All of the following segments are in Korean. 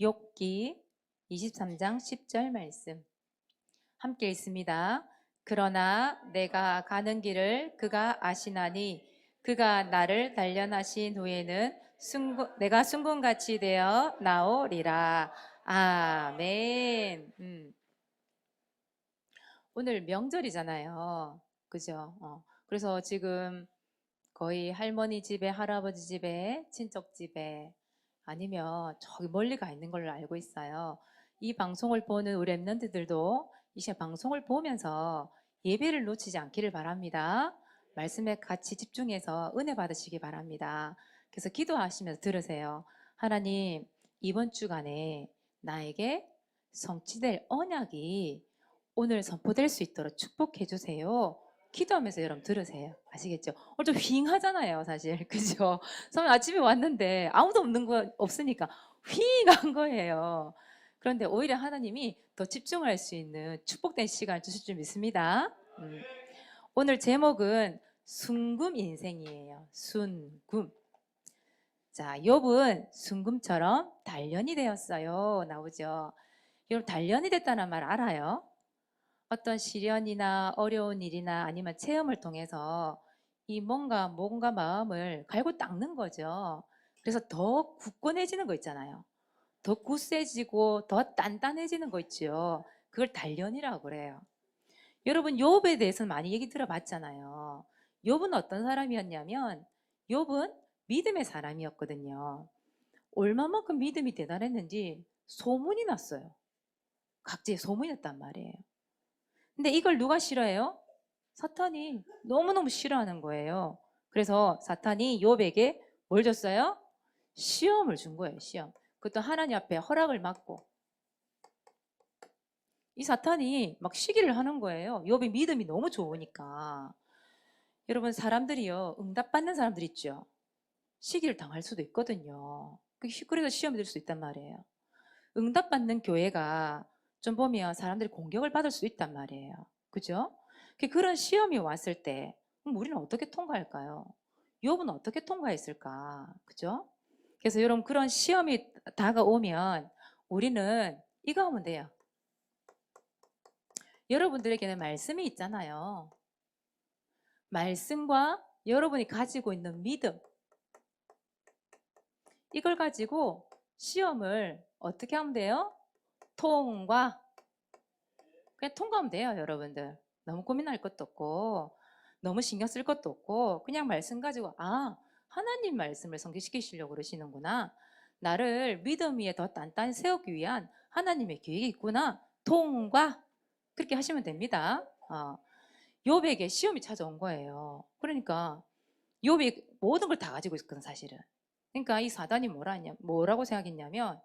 욥기 23장 10절 말씀 함께 읽습니다. 그러나 내가 가는 길을 그가 아시나니 그가 나를 단련하신 후에는 내가 순금같이 되어 나오리라. 아멘. 오늘 명절이잖아요. 그죠? 그래서 지금 거의 할머니 집에, 할아버지 집에, 친척 집에 아니면 저기 멀리 가 있는 걸로 알고 있어요. 이 방송을 보는 우리 랩런트들도 이 시간 방송을 보면서 예배를 놓치지 않기를 바랍니다. 말씀에 같이 집중해서 은혜 받으시기 바랍니다. 그래서 기도하시면서 들으세요. 하나님, 이번 주간에 나에게 성취될 언약이 오늘 선포될 수 있도록 축복해 주세요. 기도하면서 여러분 들으세요. 아시겠죠? 오늘 좀 휑하잖아요, 사실. 그죠? 저는 아침에 왔는데 아무도 없는 거 없으니까 휑한 거예요. 그런데 오히려 하나님이 더 집중할 수 있는 축복된 시간을 주실 줄 믿습니다. 오늘 제목은 순금 인생이에요. 순금. 자, 욥은 순금처럼 단련이 되었어요. 나오죠. 여러분 단련이 됐다는 말 알아요? 어떤 시련이나 어려운 일이나 아니면 체험을 통해서 이 뭔가 마음을 갈고 닦는 거죠. 그래서 더 굳건해지는 거 있잖아요. 더 굳세지고 더 단단해지는 거 있죠. 그걸 단련이라고 그래요. 여러분 욥에 대해서 많이 얘기 들어봤잖아요. 욥은 어떤 사람이었냐면 욥은 믿음의 사람이었거든요. 얼마만큼 믿음이 대단했는지 소문이 났어요. 각지에 소문이 났단 말이에요. 근데 이걸 누가 싫어해요? 사탄이 너무너무 싫어하는 거예요. 그래서 사탄이 욥에게 뭘 줬어요? 시험을 준 거예요. 시험. 그것도 하나님 앞에 허락을 받고 이 사탄이 막 시기를 하는 거예요. 욥이 믿음이 너무 좋으니까. 여러분 사람들이요 응답받는 사람들 있죠. 시기를 당할 수도 있거든요. 그래서 시험이 될 수 있단 말이에요. 응답받는 교회가 좀 보면 사람들이 공격을 받을 수 있단 말이에요. 그죠? 그런 시험이 왔을 때 우리는 어떻게 통과할까요? 욥은 어떻게 통과했을까? 그죠? 그래서 여러분 그런 시험이 다가오면 우리는 이거 하면 돼요. 여러분들에게는 말씀이 있잖아요. 말씀과 여러분이 가지고 있는 믿음 이걸 가지고 시험을 어떻게 하면 돼요? 통과. 그냥 통과하면 돼요, 여러분들. 너무 고민할 것도 없고, 너무 신경 쓸 것도 없고, 그냥 말씀 가지고, 하나님 말씀을 성취시키시려고 그러시는구나. 나를 믿음 위에 더 단단히 세우기 위한 하나님의 계획이 있구나. 통과. 그렇게 하시면 됩니다. 욥에게 시험이 찾아온 거예요. 그러니까, 욥이 모든 걸 다 가지고 있었거든, 사실은. 그러니까 이 사단이 뭐라고 생각했냐면,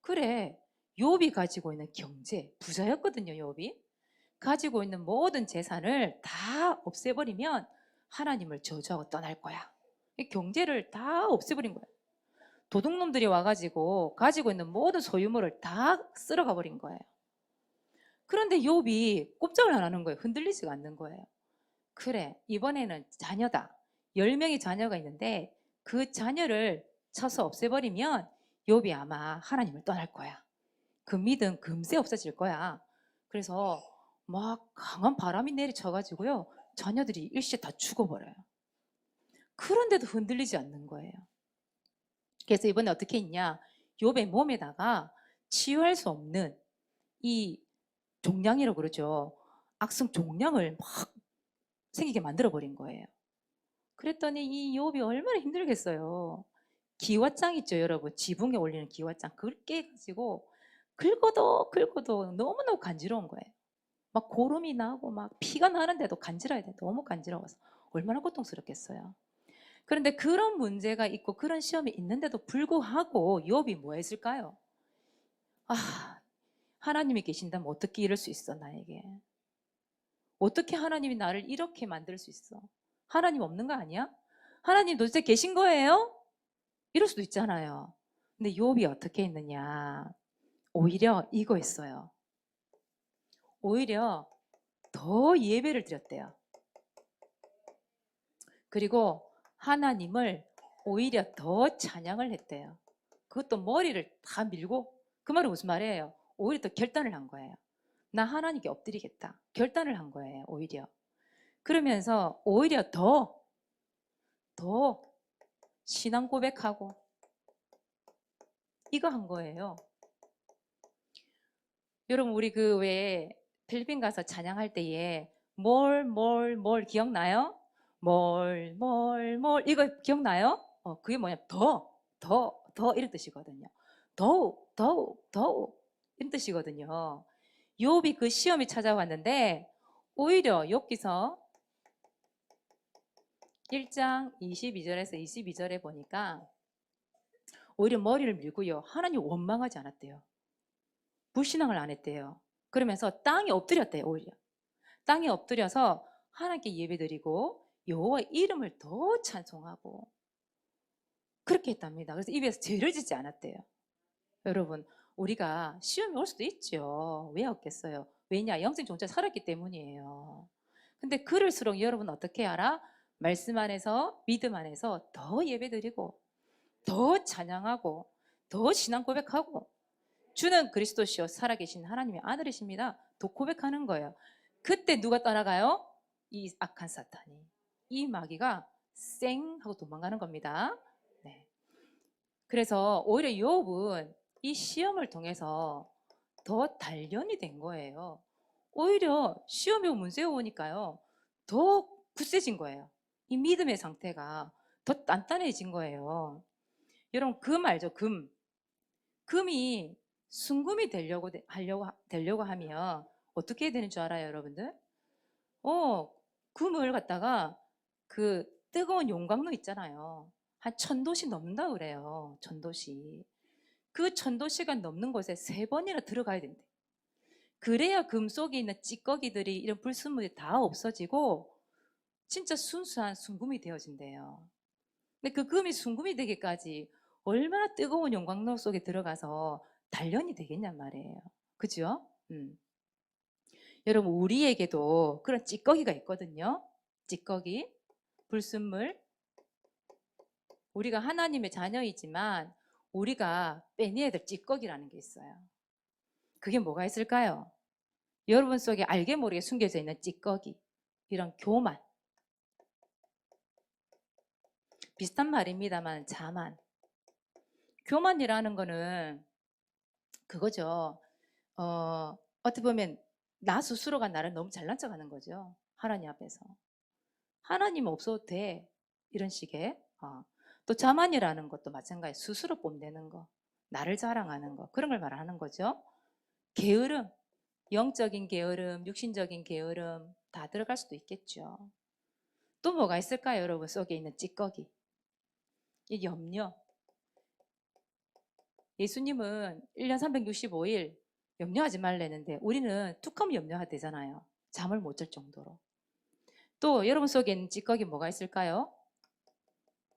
그래, 욥이 가지고 있는 경제, 부자였거든요, 욥이. 가지고 있는 모든 재산을 다 없애버리면 하나님을 저주하고 떠날 거야. 이 경제를 다 없애버린 거야. 도둑놈들이 와가지고 가지고 있는 모든 소유물을 다 쓸어가 버린 거예요. 그런데 욥이 꼼짝을 안 하는 거예요. 흔들리지가 않는 거예요. 그래, 이번에는 자녀다. 10명의 자녀가 있는데 그 자녀를 쳐서 없애버리면 욥이 아마 하나님을 떠날 거야. 그 믿음 금세 없어질 거야. 그래서 막 강한 바람이 내리쳐가지고요. 자녀들이 일시에 다 죽어버려요. 그런데도 흔들리지 않는 거예요. 그래서 이번에 어떻게 했냐. 욥의 몸에다가 치유할 수 없는 이 종양이라고 그러죠. 악성 종양을 막 생기게 만들어버린 거예요. 그랬더니 이 욥이 얼마나 힘들겠어요. 기왓장 있죠, 여러분. 지붕에 올리는 기왓장. 그걸 깨가지고 긁어도 너무너무 간지러운 거예요. 막 고름이 나고 막 피가 나는데도 간지러야 돼. 너무 간지러워서. 얼마나 고통스럽겠어요. 그런데 그런 문제가 있고 그런 시험이 있는데도 불구하고 욥이 뭐 했을까요? 하나님이 계신다면 어떻게 이럴 수 있어, 나에게? 어떻게 하나님이 나를 이렇게 만들 수 있어? 하나님 없는 거 아니야? 하나님 도대체 계신 거예요? 이럴 수도 있잖아요. 근데 욥이 어떻게 했느냐? 오히려 이거 했어요. 오히려 더 예배를 드렸대요. 그리고 하나님을 오히려 더 찬양을 했대요. 그것도 머리를 다 밀고 그 말은 무슨 말이에요? 오히려 더 결단을 한 거예요. 나 하나님께 엎드리겠다. 결단을 한 거예요, 오히려. 그러면서 오히려 더 신앙 고백하고 이거 한 거예요. 여러분, 우리 그 왜 필리핀 가서 찬양할 때에 뭘 기억나요? 뭘 이거 기억나요? 그게 뭐냐? 더 이런 뜻이거든요. 더욱 이런 뜻이거든요. 욥이 그 시험이 찾아왔는데 오히려 욥기서 1장 22절에서 22절에 보니까 오히려 머리를 밀고요. 하나님 원망하지 않았대요. 불신앙을 안 했대요. 그러면서 땅에 엎드렸대요. 오히려 땅에 엎드려서 하나님께 예배드리고 여호와 이름을 더 찬송하고 그렇게 했답니다. 그래서 입에서 죄를 짓지 않았대요. 여러분, 우리가 시험이 올 수도 있죠. 왜 없겠어요? 왜냐? 영생 종자 살았기 때문이에요. 근데 그럴수록 여러분 어떻게 알아? 말씀 안에서, 믿음 안에서 더 예배드리고 더 찬양하고 더 신앙 고백하고 주는 그리스도시요 살아계신 하나님의 아들이십니다. 더 고백하는 거예요. 그때 누가 따라가요? 이 악한 사탄이, 이 마귀가 쌩 하고 도망가는 겁니다. 네. 그래서 오히려 욥은 이 시험을 통해서 더 단련이 된 거예요. 오히려 시험이 문제가 오니까요 더 굳세진 거예요. 이 믿음의 상태가 더 단단해진 거예요. 여러분, 금 알죠? 금이 순금이 되려고 하면 어떻게 해야 되는 줄 알아요, 여러분들? 금을 갖다가 그 뜨거운 용광로 있잖아요. 한 1000도씨 넘는다 그래요. 1000도씨. 그 1000도씨가 넘는 곳에 3번이나 들어가야 된대. 그래야 금 속에 있는 찌꺼기들이 이런 불순물이 다 없어지고 진짜 순수한 순금이 되어진대요. 근데 그 금이 순금이 되기까지 얼마나 뜨거운 용광로 속에 들어가서 단련이 되겠냔 말이에요. 그죠? 여러분, 우리에게도 그런 찌꺼기가 있거든요. 찌꺼기, 불순물. 우리가 하나님의 자녀이지만 우리가 빼내야 될 찌꺼기라는 게 있어요. 그게 뭐가 있을까요? 여러분 속에 알게 모르게 숨겨져 있는 찌꺼기, 이런 교만. 비슷한 말입니다만 자만. 교만이라는 거는 그거죠. 어떻게 보면 나 스스로가 나를 너무 잘난 척하는 거죠. 하나님 앞에서. 하나님 없어도 돼. 이런 식의. 또 자만이라는 것도 마찬가지. 스스로 뽐내는 거. 나를 자랑하는 거. 그런 걸 말하는 거죠. 게으름. 영적인 게으름, 육신적인 게으름 다 들어갈 수도 있겠죠. 또 뭐가 있을까요? 여러분 속에 있는 찌꺼기. 이 염려. 예수님은 1년 365일 염려하지 말라는데 우리는 툭하면 염려하게 되잖아요. 잠을 못 잘 정도로. 또 여러분 속에 있는 찌꺼기 뭐가 있을까요?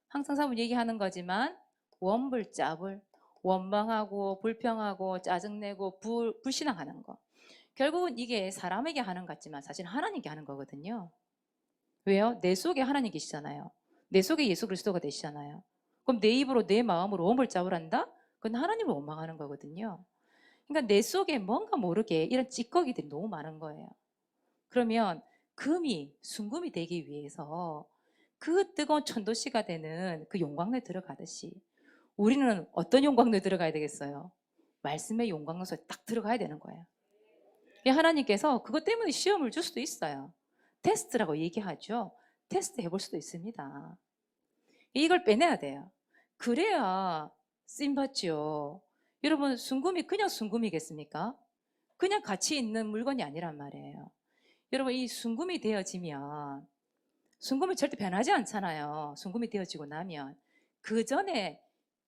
항상 사람 얘기하는 거지만 원불자불, 원망하고 불평하고 짜증내고 불신앙하는 거. 결국은 이게 사람에게 하는 것 같지만 사실 하나님께 하는 거거든요. 왜요? 내 속에 하나님 계시잖아요. 내 속에 예수 그리스도가 되시잖아요. 그럼 내 입으로 내 마음으로 원불자불한다? 그건 하나님을 원망하는 거거든요. 그러니까 내 속에 뭔가 모르게 이런 찌꺼기들이 너무 많은 거예요. 그러면 금이 순금이 되기 위해서 그 뜨거운 천도씨가 되는 그 용광로에 들어가듯이 우리는 어떤 용광로에 들어가야 되겠어요? 말씀의 용광로 속에 딱 들어가야 되는 거예요. 하나님께서 그것 때문에 시험을 줄 수도 있어요. 테스트라고 얘기하죠. 테스트 해볼 수도 있습니다. 이걸 빼내야 돼요. 그래야 쓰임받죠. 여러분, 순금이 그냥 순금이겠습니까? 그냥 가치 있는 물건이 아니란 말이에요. 여러분, 이 순금이 되어지면 순금이 절대 변하지 않잖아요. 순금이 되어지고 나면 그 전에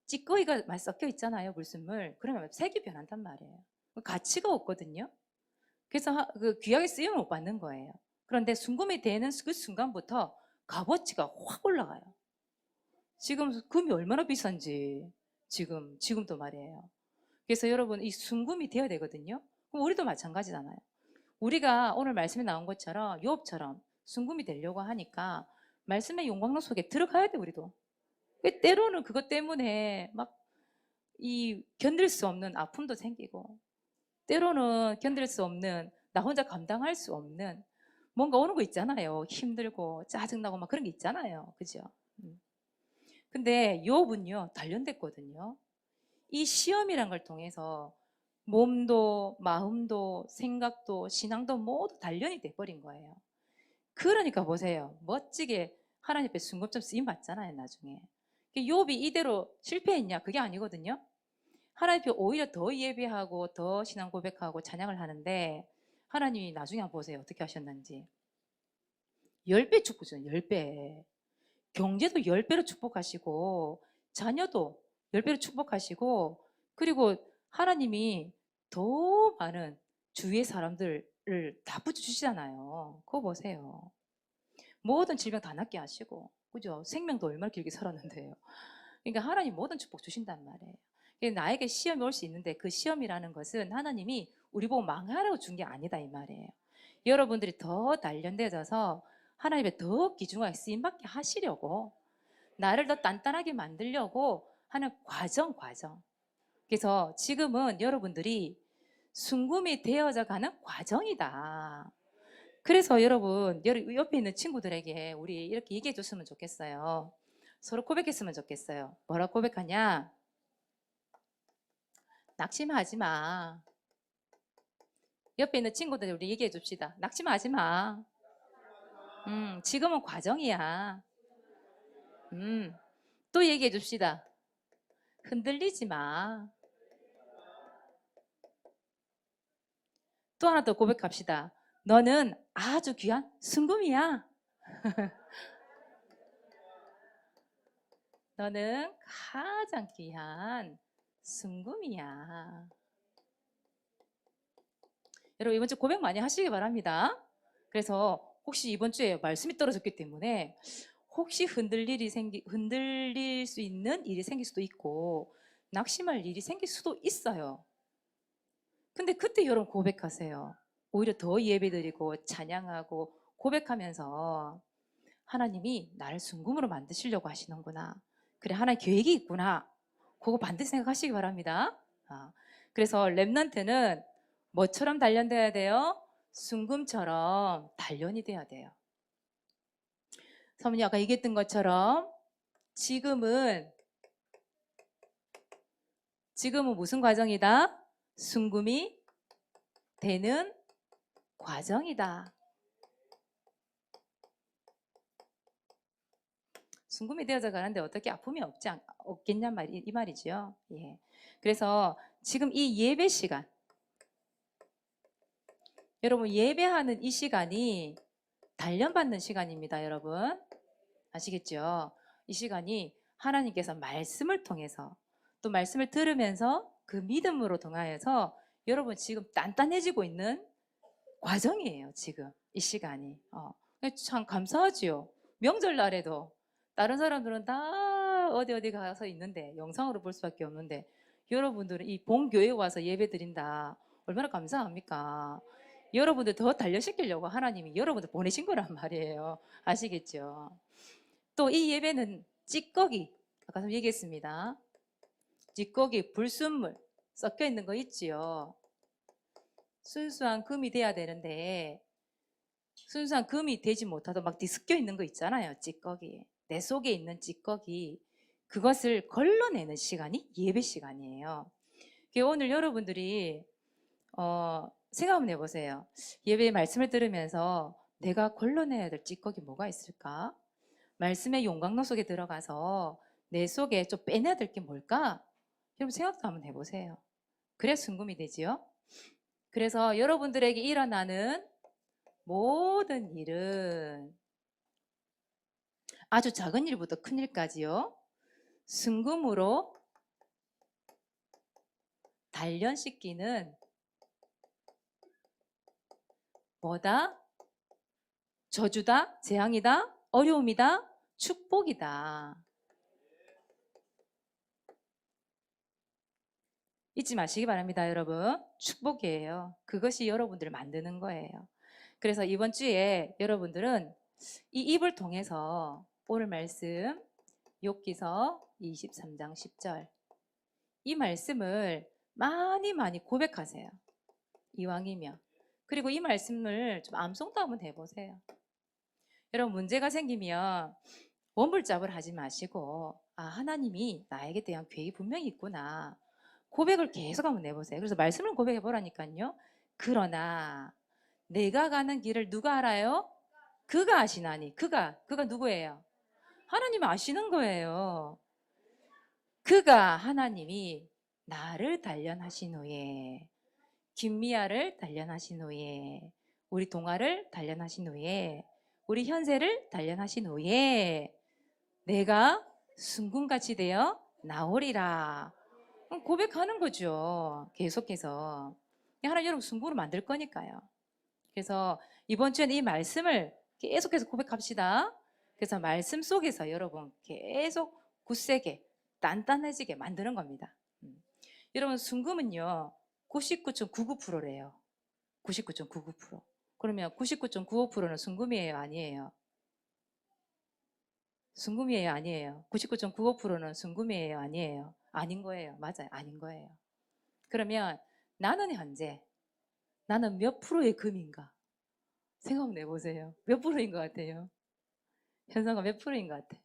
찌꺼기가 많이 섞여 있잖아요. 물순물. 그러면 색이 변한단 말이에요. 가치가 없거든요. 그래서 그 귀하게 쓰임을 못 받는 거예요. 그런데 순금이 되는 그 순간부터 값어치가 확 올라가요. 지금 금이 얼마나 비싼지 지금도 말이에요. 그래서 여러분 이 순금이 되어야 되거든요. 그럼 우리도 마찬가지잖아요. 우리가 오늘 말씀에 나온 것처럼 욥처럼 순금이 되려고 하니까 말씀의 용광로 속에 들어가야 돼 우리도. 때로는 그것 때문에 막 이 견딜 수 없는 아픔도 생기고, 때로는 견딜 수 없는, 나 혼자 감당할 수 없는 뭔가 오는 거 있잖아요. 힘들고 짜증나고 막 그런 게 있잖아요. 그죠? 음. 근데 욥은요 단련됐거든요. 이 시험이란 걸 통해서 몸도 마음도 생각도 신앙도 모두 단련이 돼버린 거예요. 그러니까 보세요. 멋지게 하나님 앞에 순금점 쓰임 받잖아요, 나중에. 욥이 이대로 실패했냐? 그게 아니거든요. 하나님 앞에 오히려 더 예배하고 더 신앙 고백하고 찬양을 하는데, 하나님이 나중에 한번 보세요. 어떻게 하셨는지. 10배 축복 주잖아요. 10배. 경제도 10배로 축복하시고, 자녀도 10배로 축복하시고, 그리고 하나님이 더 많은 주위의 사람들을 다 붙여주시잖아요. 그거 보세요. 모든 질병 다 낫게 하시고, 그죠? 생명도 얼마나 길게 살았는데요. 그러니까 하나님 모든 축복 주신단 말이에요. 그러니까 나에게 시험이 올 수 있는데, 그 시험이라는 것은 하나님이 우리 보고 망하라고 준 게 아니다 이 말이에요. 여러분들이 더 단련되어서 하나님의 더 귀중하게 쓰임받게 하시려고, 나를 더 단단하게 만들려고 하는 과정. 그래서 지금은 여러분들이 순금이 되어져 가는 과정이다. 그래서 여러분, 옆에 있는 친구들에게 우리 이렇게 얘기해 줬으면 좋겠어요. 서로 고백했으면 좋겠어요. 뭐라 고백하냐? 낙심하지 마. 옆에 있는 친구들 우리 얘기해 줍시다. 낙심하지 마. 지금은 과정이야. 또 얘기해 줍시다. 흔들리지 마. 또 하나 더 고백합시다. 너는 아주 귀한 순금이야. 너는 가장 귀한 순금이야. 여러분 이번 주 고백 많이 하시기 바랍니다. 그래서 혹시 이번 주에 말씀이 떨어졌기 때문에 혹시 흔들릴 수 있는 일이 생길 수도 있고 낙심할 일이 생길 수도 있어요. 근데 그때 여러분 고백하세요. 오히려 더 예배드리고 찬양하고 고백하면서 하나님이 나를 순금으로 만드시려고 하시는구나. 그래, 하나님 계획이 있구나. 그거 반드시 생각하시기 바랍니다. 그래서 랩런트는 뭐처럼 단련돼야 돼요? 순금처럼 단련이 돼야 돼요. 사모님 아까 얘기했던 것처럼 지금은 무슨 과정이다? 순금이 되는 과정이다. 순금이 되어져 가는데 어떻게 아픔이 없겠냐 이 말이죠. 예. 그래서 지금 이 예배 시간, 여러분 예배하는 이 시간이 단련받는 시간입니다. 여러분 아시겠죠? 이 시간이 하나님께서 말씀을 통해서 또 말씀을 들으면서 그 믿음으로 통하여서 여러분 지금 단단해지고 있는 과정이에요. 지금 이 시간이. 참 감사하지요. 명절날에도 다른 사람들은 다 어디 가서 있는데 영상으로 볼 수밖에 없는데 여러분들은 이 본교회에 와서 예배 드린다. 얼마나 감사합니까? 여러분들 더 단련시키려고 하나님이 여러분들 보내신 거란 말이에요. 아시겠죠? 또 이 예배는 찌꺼기, 아까 얘기했습니다. 찌꺼기, 불순물 섞여 있는 거 있지요. 순수한 금이 돼야 되는데 순수한 금이 되지 못하도 막 뒤섞여 있는 거 있잖아요. 찌꺼기. 내 속에 있는 찌꺼기. 그것을 걸러내는 시간이 예배 시간이에요. 오늘 여러분들이 생각 한번 해보세요. 예배 말씀을 들으면서 내가 걸러내야 될 찌꺼기 뭐가 있을까? 말씀의 용광로 속에 들어가서 내 속에 좀 빼내야 될 게 뭘까? 여러분 생각도 한번 해보세요. 그래야 순금이 되지요. 그래서 여러분들에게 일어나는 모든 일은 아주 작은 일부터 큰 일까지요. 순금으로 단련시키는 뭐다? 저주다? 재앙이다? 어려움이다? 축복이다. 잊지 마시기 바랍니다, 여러분. 축복이에요. 그것이 여러분들을 만드는 거예요. 그래서 이번 주에 여러분들은 이 입을 통해서 오늘 말씀 욥기서 23장 10절 이 말씀을 많이 많이 고백하세요. 이왕이면. 그리고 이 말씀을 좀 암송도 한번 해보세요. 여러분 문제가 생기면 원불잡을 하지 마시고 하나님이 나에게 대한 계획이 분명히 있구나. 고백을 계속 한번 내보세요. 그래서 말씀을 고백해 보라니까요. 그러나 내가 가는 길을 누가 알아요? 그가 아시나니. 그가 누구예요? 하나님이 아시는 거예요. 그가 하나님이 나를 단련하신 후에 김미아를 단련하신 후에 우리 동아를 단련하신 후에 우리 현세를 단련하신 후에 내가 순금같이 되어 나오리라. 고백하는 거죠. 계속해서. 하나님 여러분 순금으로 만들 거니까요. 그래서 이번 주에는 이 말씀을 계속해서 고백합시다. 그래서 말씀 속에서 여러분 계속 굳세게 단단해지게 만드는 겁니다. 여러분 순금은요 99.99%래요. 99.99%. 그러면 99.95%는 순금이에요, 아니에요? 순금이에요, 아니에요? 99.95%는 순금이에요, 아니에요? 아닌 거예요. 맞아요. 아닌 거예요. 그러면 나는 현재 나는 몇 프로의 금인가? 생각 한번 해보세요. 몇 프로인 것 같아요? 현상가 몇 프로인 것 같아?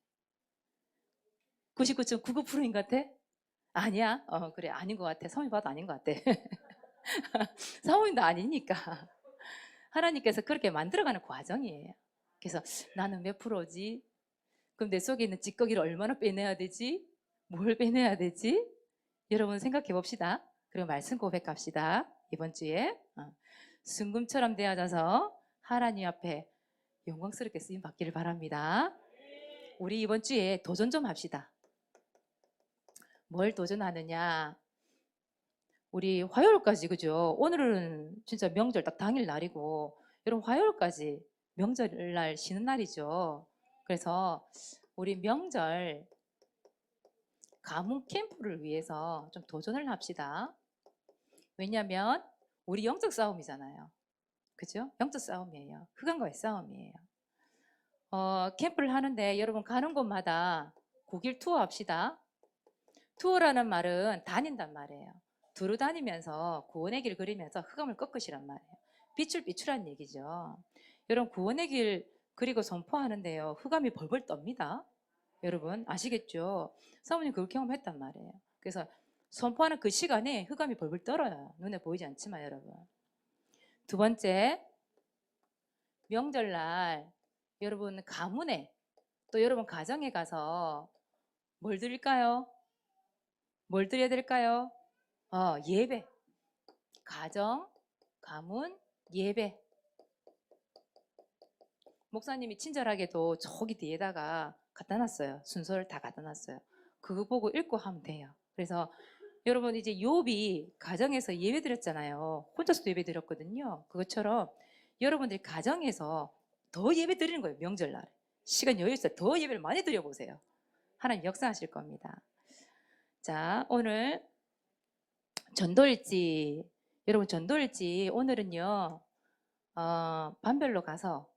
99.99%인 것 같아? 아니야? 그래. 아닌 것 같아. 성이 봐도 아닌 것 같아. 사모님도 아니니까. 하나님께서 그렇게 만들어가는 과정이에요. 그래서 나는 몇 프로지? 그럼 내 속에 있는 찌꺼기를 얼마나 빼내야 되지? 뭘 빼내야 되지? 여러분 생각해 봅시다. 그리고 말씀 고백합시다. 이번 주에 순금처럼 되어져서 하나님 앞에 영광스럽게 쓰임 받기를 바랍니다. 우리 이번 주에 도전 좀 합시다. 뭘 도전하느냐? 우리 화요일까지 그죠? 오늘은 진짜 명절 딱 당일 날이고 여러분 화요일까지 명절날 쉬는 날이죠. 그래서 우리 명절 가문 캠프를 위해서 좀 도전을 합시다. 왜냐하면 우리 영적 싸움이잖아요. 그죠? 영적 싸움이에요. 흑암과의 싸움이에요. 캠프를 하는데 여러분 가는 곳마다 고길 투어 합시다. 투어라는 말은 다닌단 말이에요. 두루 다니면서 구원의 길 그리면서 흑암을 꺾으시란 말이에요. 빛을 비추란 얘기죠. 여러분 구원의 길 그리고 선포하는데요. 흑암이 벌벌 떱니다. 여러분 아시겠죠? 사모님 그걸 경험했단 말이에요. 그래서 선포하는 그 시간에 흑암이 벌벌 떨어요. 눈에 보이지 않지만 여러분. 두 번째, 명절날 여러분 가문에 또 여러분 가정에 가서 뭘 드릴까요? 뭘 드려야 될까요? 예배. 가정, 가문, 예배. 목사님이 친절하게도 저기 뒤에다가 갖다 놨어요. 순서를 다 갖다 놨어요. 그거 보고 읽고 하면 돼요. 그래서 여러분 이제 욥이 가정에서 예배 드렸잖아요. 혼자서도 예배 드렸거든요. 그것처럼 여러분들이 가정에서 더 예배 드리는 거예요. 명절날. 시간 여유 있어요. 더 예배를 많이 드려보세요. 하나님 역사하실 겁니다. 자, 오늘 전도일지. 여러분 전도일지 오늘은요. 반별로 가서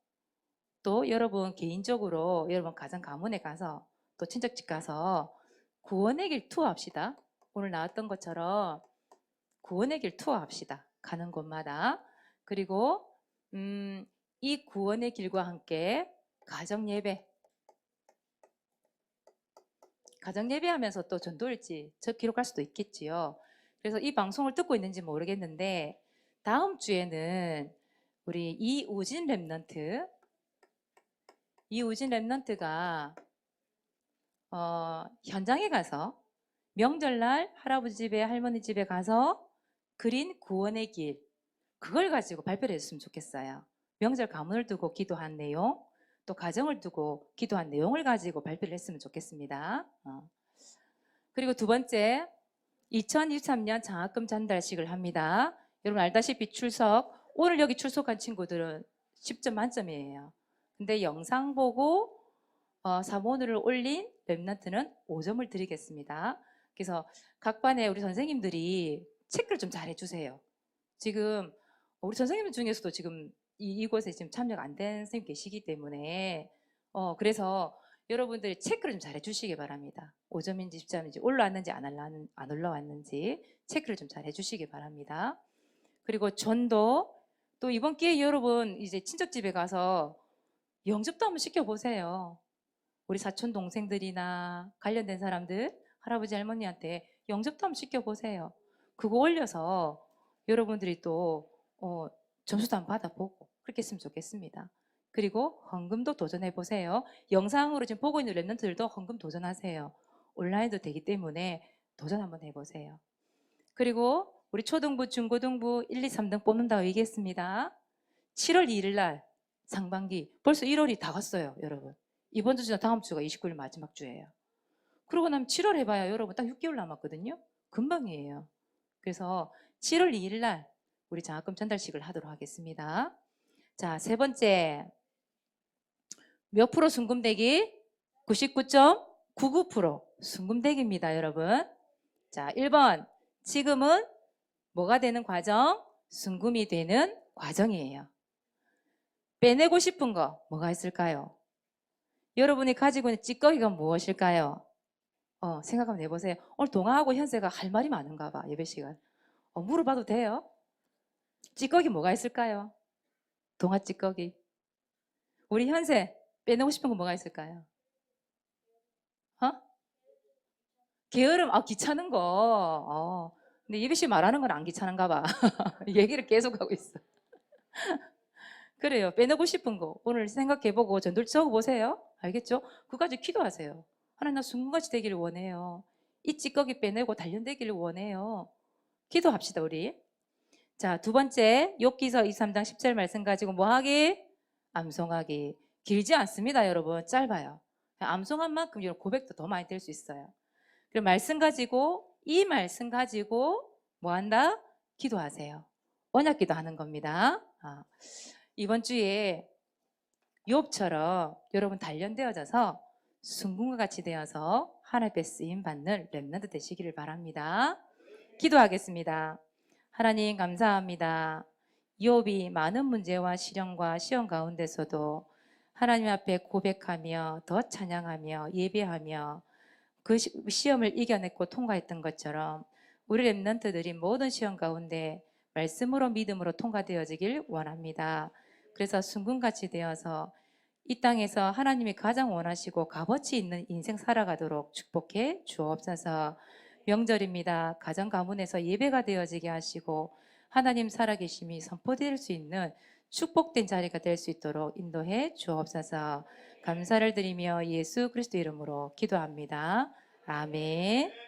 또 여러분 개인적으로 여러분 가정 가문에 가서 또 친척집 가서 구원의 길 투어 합시다. 오늘 나왔던 것처럼 구원의 길 투어 합시다. 가는 곳마다. 그리고 이 구원의 길과 함께 가정 예배 하면서 또 전도일지 저 기록할 수도 있겠지요. 그래서 이 방송을 듣고 있는지 모르겠는데 다음 주에는 우리 이우진 랩넌트가 현장에 가서 명절날 할아버지 집에 할머니 집에 가서 그린 구원의 길 그걸 가지고 발표를 했으면 좋겠어요. 명절 가문을 두고 기도한 내용 또 가정을 두고 기도한 내용을 가지고 발표를 했으면 좋겠습니다. 그리고 두 번째 2023년 장학금 전달식을 합니다. 여러분 알다시피 오늘 여기 출석한 친구들은 10점 만점이에요. 근데 영상 보고 사모를 올린 랩런트는 5점을 드리겠습니다. 그래서 각 반에 우리 선생님들이 체크를 좀 잘 해주세요. 지금 우리 선생님 중에서도 지금 이곳에 지금 참여가 안 된 선생님 계시기 때문에 그래서 여러분들이 체크를 좀 잘 해주시기 바랍니다. 5점인지 10점인지 올라왔는지 안 올라왔는지 체크를 좀 잘 해주시기 바랍니다. 그리고 전도 또 이번 기회에 여러분 이제 친척집에 가서 영접도 한번 시켜보세요. 우리 사촌 동생들이나 관련된 사람들 할아버지 할머니한테 영접도 한번 시켜보세요. 그거 올려서 여러분들이 또 점수도 한번 받아보고 그렇게 했으면 좋겠습니다. 그리고 헌금도 도전해보세요. 영상으로 지금 보고 있는 랩런트들도 헌금 도전하세요. 온라인도 되기 때문에 도전 한번 해보세요. 그리고 우리 초등부, 중고등부 1, 2, 3등 뽑는다고 얘기했습니다. 7월 2일 날 상반기 벌써 1월이 다 갔어요, 여러분. 이번 주나 다음 주가 29일 마지막 주예요. 그러고 나면 7월 해봐야 여러분 딱 6개월 남았거든요. 금방이에요. 그래서 7월 2일 날 우리 장학금 전달식을 하도록 하겠습니다. 자, 세 번째. 몇 프로 순금대기? 99.99% 순금대기입니다, 여러분. 자, 1번. 지금은 뭐가 되는 과정? 순금이 되는 과정이에요. 빼내고 싶은 거 뭐가 있을까요? 여러분이 가지고 있는 찌꺼기가 무엇일까요? 생각 한번 해보세요. 오늘 동아하고 현세가 할 말이 많은가 봐, 예배 시간. 물어봐도 돼요? 찌꺼기 뭐가 있을까요? 동아 찌꺼기. 우리 현세 빼내고 싶은 거 뭐가 있을까요? 게으름, 귀찮은 거. 근데 예배 씨 말하는 건 안 귀찮은가 봐. 얘기를 계속 하고 있어. 그래요. 빼내고 싶은 거 오늘 생각해보고 전들 적어보세요. 알겠죠? 그거 가지고 기도하세요. 하나님, 나 순금같이 되기를 원해요. 이 찌꺼기 빼내고 단련되기를 원해요. 기도합시다, 우리. 자, 두 번째 욥기서 23장 10절 말씀 가지고 뭐하기? 암송하기. 길지 않습니다, 여러분. 짧아요. 암송한 만큼 고백도 더 많이 될 수 있어요. 그리고 말씀 가지고, 이 말씀 가지고 뭐한다? 기도하세요. 언약 기도하는 겁니다. 이번 주에 욥처럼 여러분 단련되어져서 순금과 같이 되어서 하나님께 쓰임 받는 렘넌트 되시기를 바랍니다. 기도하겠습니다. 하나님 감사합니다. 욥이 많은 문제와 시련과 시험 가운데서도 하나님 앞에 고백하며 더 찬양하며 예배하며 그 시험을 이겨냈고 통과했던 것처럼 우리 렘넌트들이 모든 시험 가운데 말씀으로 믿음으로 통과되어지길 원합니다. 그래서 순금같이 되어서 이 땅에서 하나님이 가장 원하시고 값어치 있는 인생 살아가도록 축복해 주옵소서. 명절입니다. 가정 가문에서 예배가 되어지게 하시고 하나님 살아계심이 선포될 수 있는 축복된 자리가 될 수 있도록 인도해 주옵소서. 감사를 드리며 예수 그리스도 이름으로 기도합니다. 아멘.